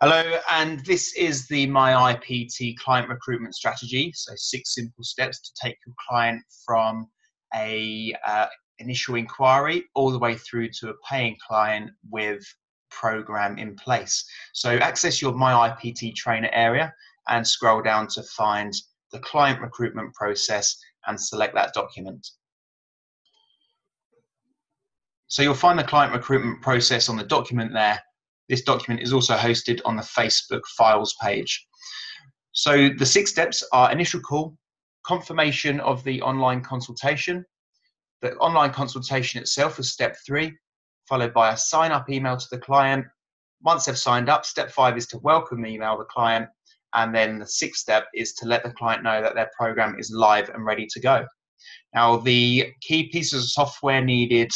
Hello, and this is the My iPT client recruitment strategy. So 6 simple steps to take your client from a initial inquiry all the way through to a paying client with program in place. So access your My iPT trainer area and scroll down to find the client recruitment process and select that document. So you'll find the client recruitment process on the document there. This document is also hosted on the Facebook files page. So the 6 steps are initial call, confirmation of the online consultation. The online consultation itself is step 3, followed by a sign-up email to the client. Once they've signed up, step 5 is to welcome email the client. And then the 6th step is to let the client know that their program is live and ready to go. Now, the key pieces of software needed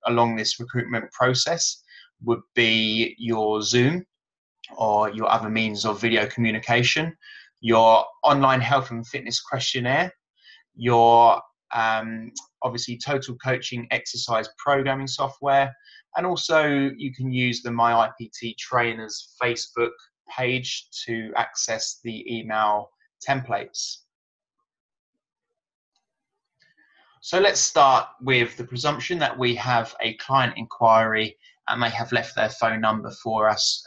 along this recruitment process would be your Zoom or your other means of video communication, your online health and fitness questionnaire, your obviously total coaching exercise programming software, and also you can use the My iPT Trainers Facebook page to access the email templates. So let's start with the presumption that we have a client inquiry and they have left their phone number for us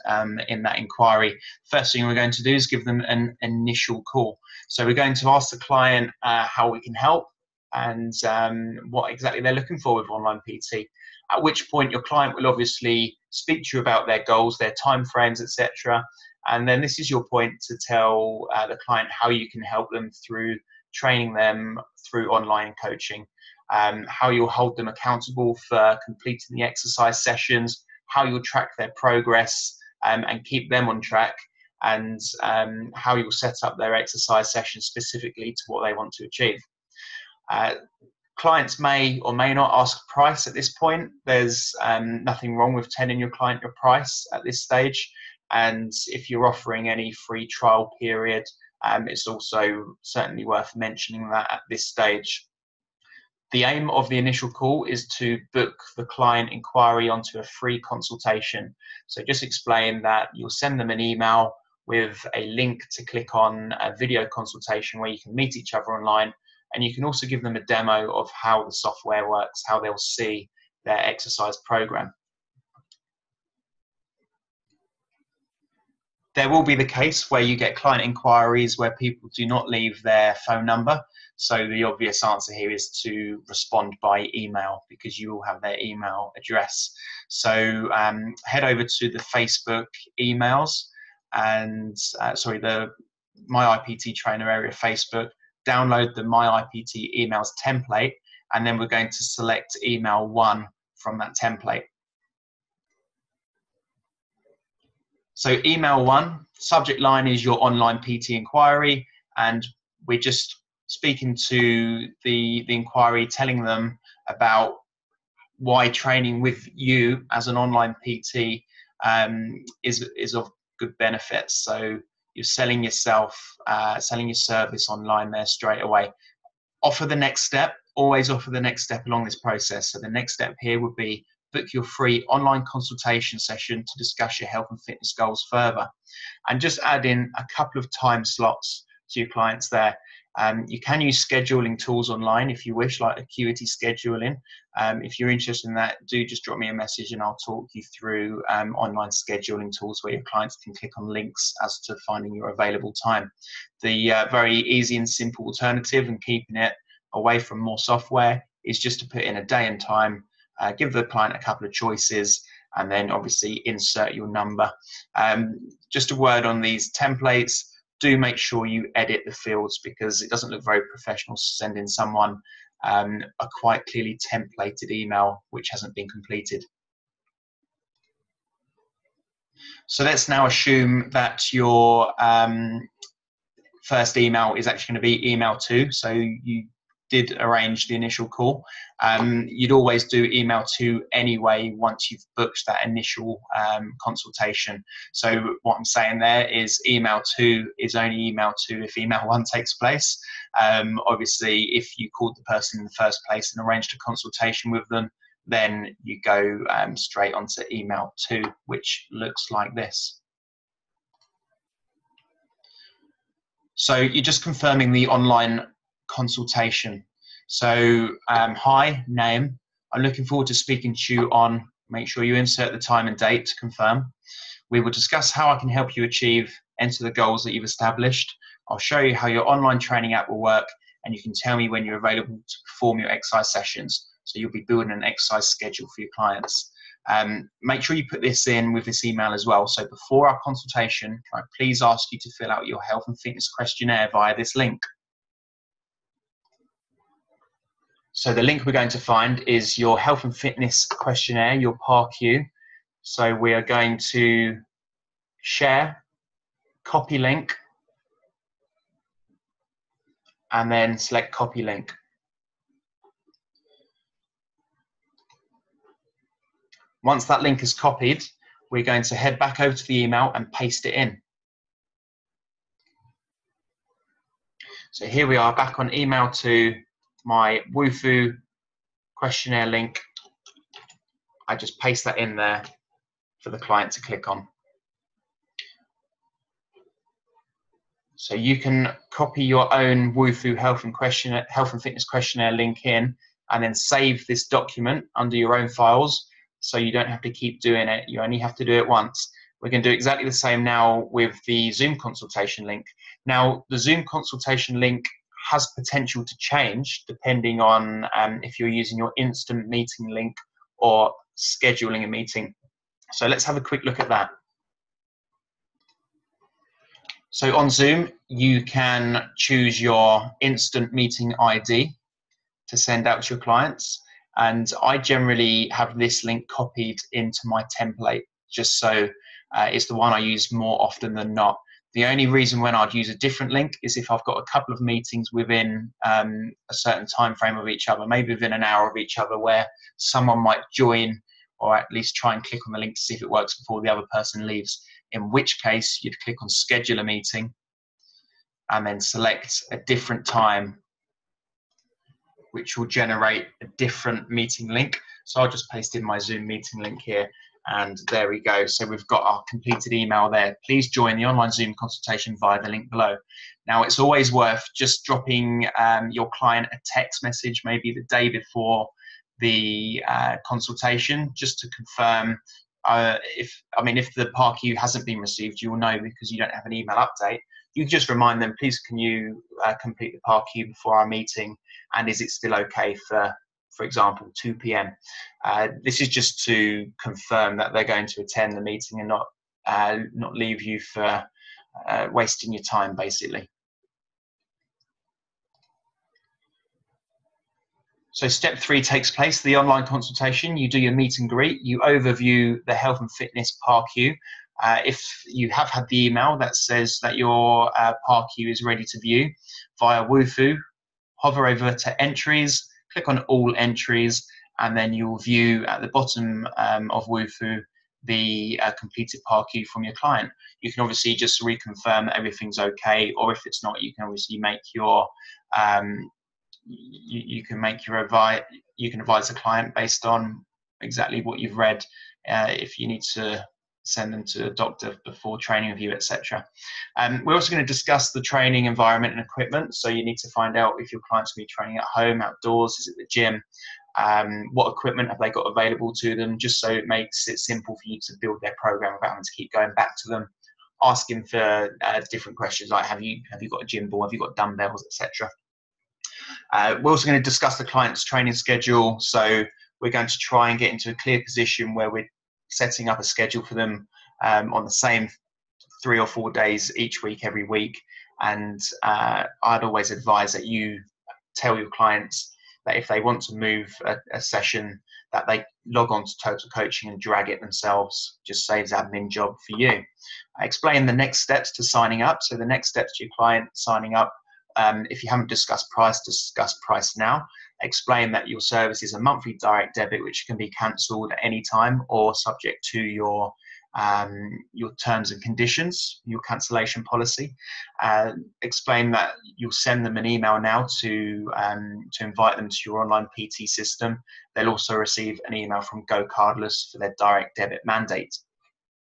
in that inquiry. First thing we're going to do is give them an initial call. So we're going to ask the client how we can help and what exactly they're looking for with online PT. At which point your client will obviously speak to you about their goals, their timeframes, etc. And then this is your point to tell the client how you can help them through training them through online coaching, how you'll hold them accountable for completing the exercise sessions, how you'll track their progress and keep them on track, and how you'll set up their exercise sessions specifically to what they want to achieve. Clients may or may not ask price at this point. There's nothing wrong with telling your client your price at this stage. And if you're offering any free trial period, it's also certainly worth mentioning that at this stage. The aim of the initial call is to book the client inquiry onto a free consultation. So just explain that you'll send them an email with a link to click on a video consultation where you can meet each other online, and you can also give them a demo of how the software works, how they'll see their exercise program. There will be the case where you get client inquiries where people do not leave their phone number. So the obvious answer here is to respond by email because you will have their email address. So head over to the Facebook emails and, the My iPT Trainer area Facebook, download the My iPT emails template, and then we're going to select email 1 from that template. So email 1, subject line is your online PT inquiry, and we're just speaking to the inquiry, telling them about why training with you as an online PT is of good benefits. So you're selling yourself, selling your service online there straight away. Offer the next step, always offer the next step along this process. So the next step here would be book your free online consultation session to discuss your health and fitness goals further. And just add in a couple of time slots to your clients there. You can use scheduling tools online if you wish, like Acuity scheduling. If you're interested in that, do just drop me a message and I'll talk you through online scheduling tools where your clients can click on links as to finding your available time. The very easy and simple alternative and keeping it away from more software is just to put in a day and time, give the client a couple of choices, and then obviously insert your number. Just a word on these templates. Do make sure you edit the fields because it doesn't look very professional sending someone a quite clearly templated email which hasn't been completed. So let's now assume that your first email is actually going to be email 2. So you did arrange the initial call. You'd always do email 2 anyway once you've booked that initial consultation. So what I'm saying there is email 2 is only email 2 if email 1 takes place. Obviously, if you called the person in the first place and arranged a consultation with them, then you go straight onto email 2, which looks like this. So you're just confirming the online consultation. So hi, name. I'm looking forward to speaking to you on, make sure you insert the time and date to confirm. We will discuss how I can help you enter the goals that you've established. I'll show you how your online training app will work, and you can tell me when you're available to perform your exercise sessions. So you'll be building an exercise schedule for your clients. Make sure you put this in with this email as well. So before our consultation, can I please ask you to fill out your health and fitness questionnaire via this link? So the link we're going to find is your health and fitness questionnaire, your PARQ. So we are going to share, copy link, and then select copy link. Once that link is copied, we're going to head back over to the email and paste it in. So here we are back on email to my Wufoo questionnaire link. I just paste that in there for the client to click on. So you can copy your own Wufoo health and fitness questionnaire link in, and then save this document under your own files, so you don't have to keep doing it. You only have to do it once. We're going to do exactly the same now with the Zoom consultation link. Now, the Zoom consultation link has potential to change depending on if you're using your instant meeting link or scheduling a meeting. So let's have a quick look at that. So on Zoom, you can choose your instant meeting ID to send out to your clients. And I generally have this link copied into my template, just so it's the one I use more often than not. The only reason when I'd use a different link is if I've got a couple of meetings within a certain time frame of each other, maybe within an hour of each other, where someone might join or at least try and click on the link to see if it works before the other person leaves, in which case you'd click on schedule a meeting and then select a different time, which will generate a different meeting link. So I'll just paste in my Zoom meeting link here, and there we go. So we've got our completed email there. Please join the online Zoom consultation via the link below. Now, it's always worth just dropping your client a text message, maybe the day before the consultation, just to confirm if the PARQ hasn't been received, you will know because you don't have an email update. You can just remind them, please can you complete the PARQ before our meeting, and is it still okay for example, 2 p.m. This is just to confirm that they're going to attend the meeting and not leave you for wasting your time, basically. So step 3 takes place, the online consultation. You do your meet and greet, you overview the health and fitness PARQ. If you have had the email that says that your PARQ is ready to view via Wufoo, hover over to entries, click on all entries, and then you'll view at the bottom of Wufoo the completed PARQ from your client. You can obviously just reconfirm that everything's okay, or if it's not, you can obviously make your you can advise the client based on exactly what you've read, if you need to send them to a doctor before training review, etc. We're also going to discuss the training environment and equipment. So you need to find out if your client's going to be training at home, outdoors, is it the gym, what equipment have they got available to them, just so it makes it simple for you to build their program without having to keep going back to them, asking for different questions like have you got a gym ball, have you got dumbbells, etc. We're also going to discuss the client's training schedule. So we're going to try and get into a clear position where we're setting up a schedule for them on the same 3 or 4 days each week, every week. And I'd always advise that you tell your clients that if they want to move a session, that they log on to Total Coaching and drag it themselves. Just saves admin job for you. I explain the next steps to signing up. So the next steps to your client signing up, if you haven't discussed price, discuss price now. Explain that your service is a monthly direct debit which can be cancelled at any time or subject to your terms and conditions, your cancellation policy. Explain that you'll send them an email now to invite them to your online PT system. They'll also receive an email from Go Cardless for their direct debit mandate.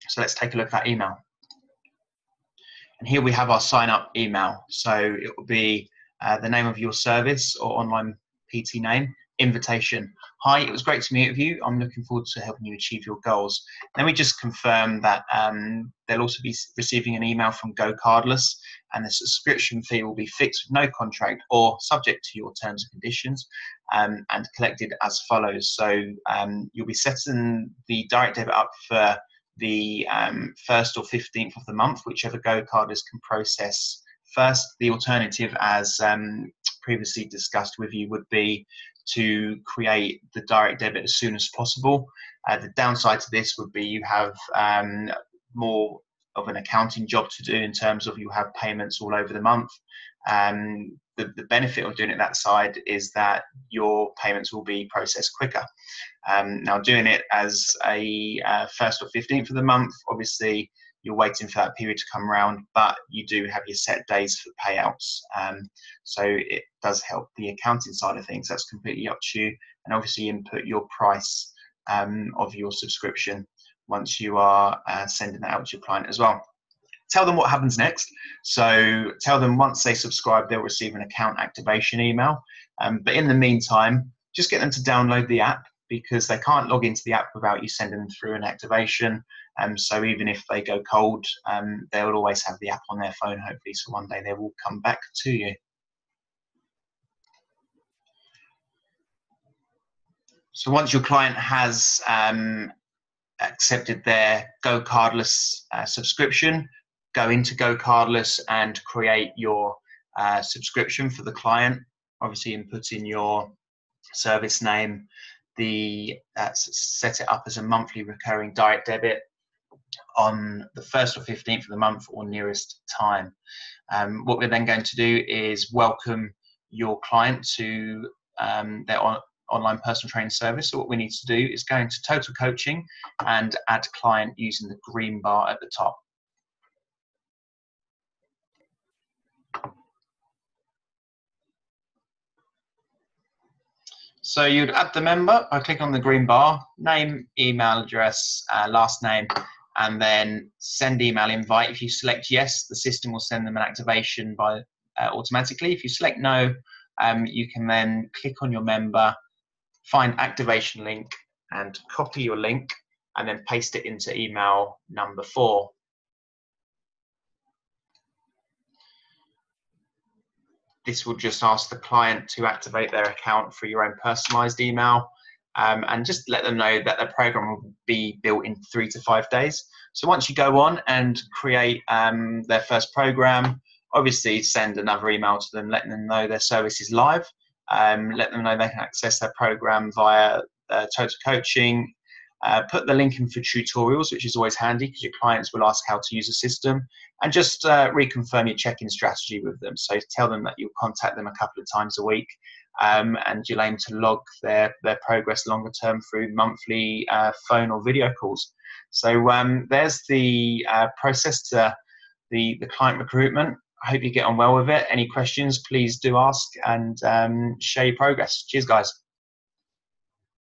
So let's take a look at that email. And here we have our sign up email. So it will be the name of your service or online PT name, invitation. Hi, it was great to meet with you. I'm looking forward to helping you achieve your goals. Then we just confirm that they'll also be receiving an email from Go Cardless, and the subscription fee will be fixed with no contract or subject to your terms and conditions, and collected as follows. So you'll be setting the direct debit up for the 1st or 15th of the month, whichever Go Cardless can process first. The alternative, as previously discussed with you, would be to create the direct debit as soon as possible. The downside to this would be you have more of an accounting job to do in terms of you have payments all over the month. The benefit of doing it that side is that your payments will be processed quicker. Now, doing it as a 1st or 15th of the month, obviously you're waiting for that period to come around, but you do have your set days for payouts. So it does help the accounting side of things. That's completely up to you. And obviously input your price of your subscription once you are sending that out to your client as well. Tell them what happens next. So tell them once they subscribe, they'll receive an account activation email. But in the meantime, just get them to download the app, because they can't log into the app without you sending them through an activation. So even if they go cold, they'll always have the app on their phone, hopefully, so one day they will come back to you. So once your client has accepted their Go Cardless subscription, go into Go Cardless and create your subscription for the client. Obviously input in your service name, set it up as a monthly recurring direct debit on the 1st or 15th of the month or nearest time. What we're then going to do is welcome your client to their online personal training service. So what we need to do is go into total coaching and add client using the green bar at the top. So you'd add the member by clicking on the green bar, name, email address, last name, and then send email invite. If you select yes, the system will send them an activation automatically. If you select no, you can then click on your member, find activation link, and copy your link, and then paste it into email number 4. This will just ask the client to activate their account through your own personalized email, and just let them know that their program will be built in 3 to 5 days. So once you go on and create their first program, obviously send another email to them letting them know their service is live. Let them know they can access their program via Total Coaching. Put the link in for tutorials, which is always handy because your clients will ask how to use the system, and just reconfirm your check-in strategy with them. So tell them that you'll contact them a couple of times a week, and you'll aim to log their progress longer term through monthly phone or video calls. So there's the process to the client recruitment. I hope you get on well with it. Any questions, please do ask and share your progress. Cheers, guys.